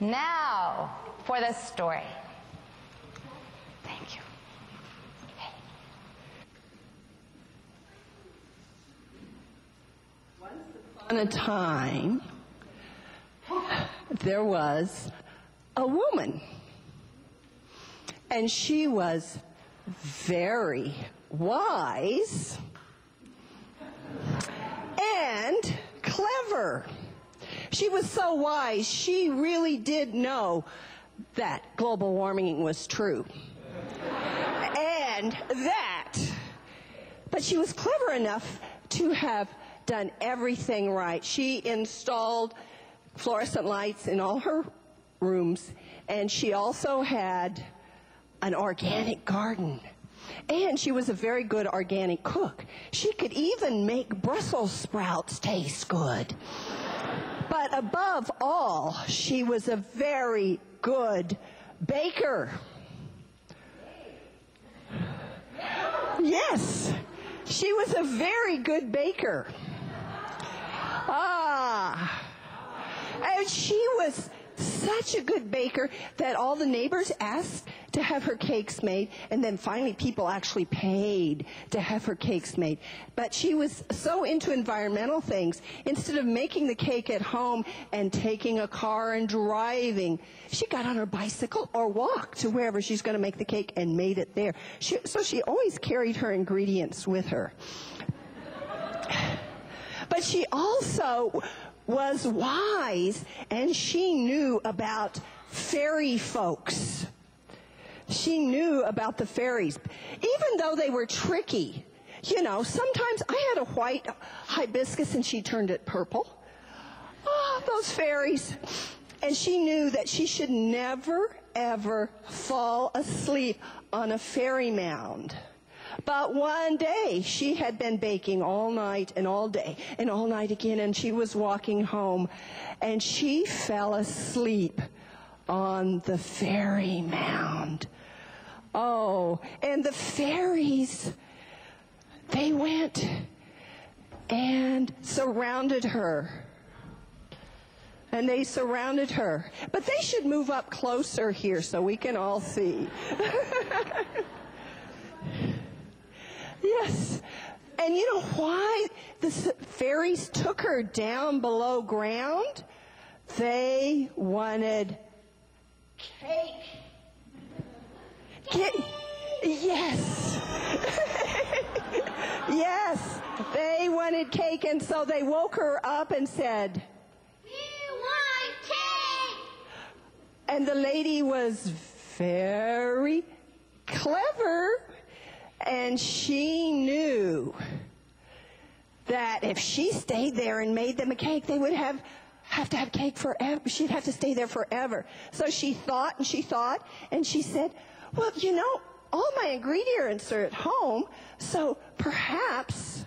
Now for the story. Thank you. Once upon a time, there was a woman, and she was very wise and clever. She was so wise, she really did know that global warming was true. But she was clever enough to have done everything right. She installed fluorescent lights in all her rooms, and she also had an organic garden. And she was a very good organic cook. She could even make Brussels sprouts taste good. But above all, she was a very good baker. Yes, she was a very good baker. And she was such a good baker that all the neighbors asked to have her cakes made, and then finally people actually paid to have her cakes made. But she was so into environmental things, instead of making the cake at home and taking a car and driving, she got on her bicycle or walked to wherever she's going to make the cake and made it there. So she always carried her ingredients with her. But she also was wise, and she knew about fairy folks. She knew about the fairies, even though they were tricky. You know, sometimes I had a white hibiscus and she turned it purple. Oh, those fairies. And she knew that she should never, ever fall asleep on a fairy mound. But one day, she had been baking all night and all day and all night again, and she was walking home, and she fell asleep on the fairy mound. Oh, and the fairies, they went and surrounded her. And they surrounded her. But they should move up closer here so we can all see. Yes. And you know why the fairies took her down below ground? They wanted cake. Yes. Yes. They wanted cake, and so they woke her up and said, "We want cake." And the lady was very clever. And she knew that if she stayed there and made them a cake, they would have to have cake forever. She'd have to stay there forever. So she thought, and she said, well, you know, all my ingredients are at home, so perhaps,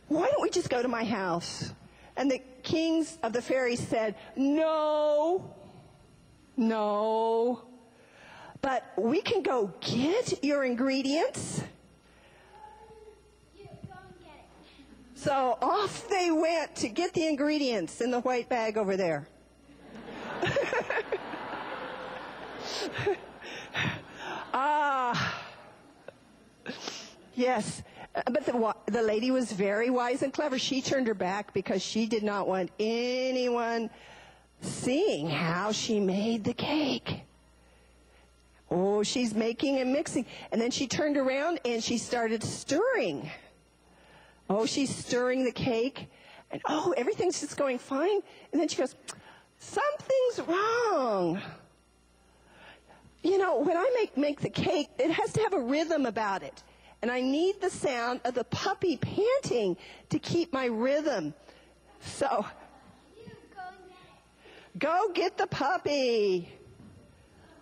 why don't we just go to my house? And the kings of the fairies said, no. But we can go get your ingredients. You go and get it. So off they went to get the ingredients in the white bag over there. Yes. But the lady was very wise and clever. She turned her back because she did not want anyone seeing how she made the cake. Oh, she's making and mixing. And then she turned around and she started stirring. Oh, she's stirring the cake. And everything's just going fine. And then she goes, something's wrong. You know, when I make the cake, it has to have a rhythm about it. And I need the sound of the puppy panting to keep my rhythm. So, go get the puppy.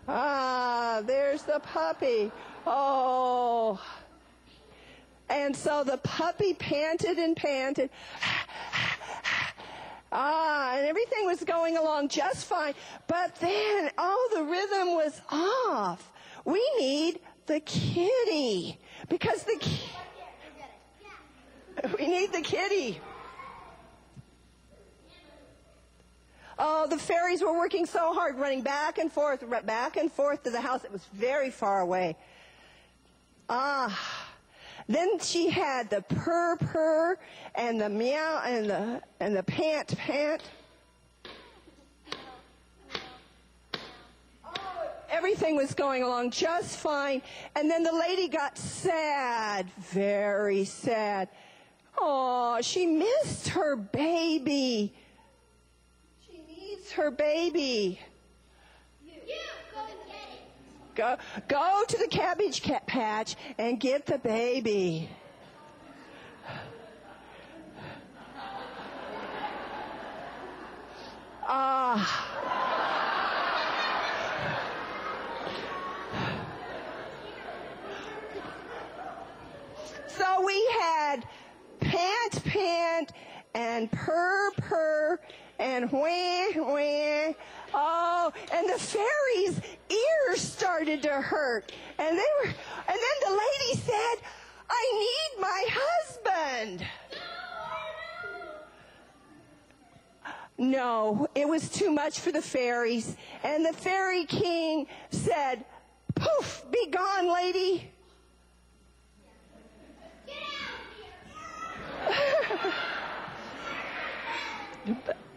There's the puppy. Oh. And so the puppy panted and panted. And everything was going along just fine. But then, the rhythm was off. We need the kitty. Because we need the kitty. Oh, the fairies were working so hard, running back and forth to the house. It was very far away. Then she had the purr and the meow and the pant. Oh, everything was going along just fine. And then the lady got sad, very sad. Oh, she missed her baby. She needs her baby. Go to the cabbage patch and get the baby. So we had pant and purr and wah. Oh, and the fairies' ears started to hurt. And then the lady said, "I need my husband." No, it was too much for the fairies. And the fairy king said, "Poof, be gone, lady."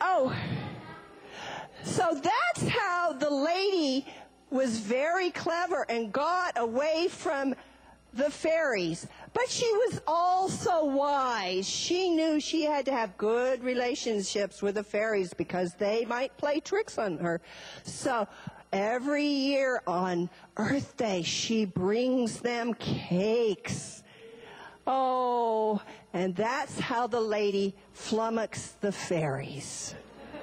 Oh, so that's how the lady was very clever and got away from the fairies. But she was also wise. She knew she had to have good relationships with the fairies because they might play tricks on her. So every year on Earth Day, she brings them cakes. Oh, and that's how the lady flummoxed the fairies.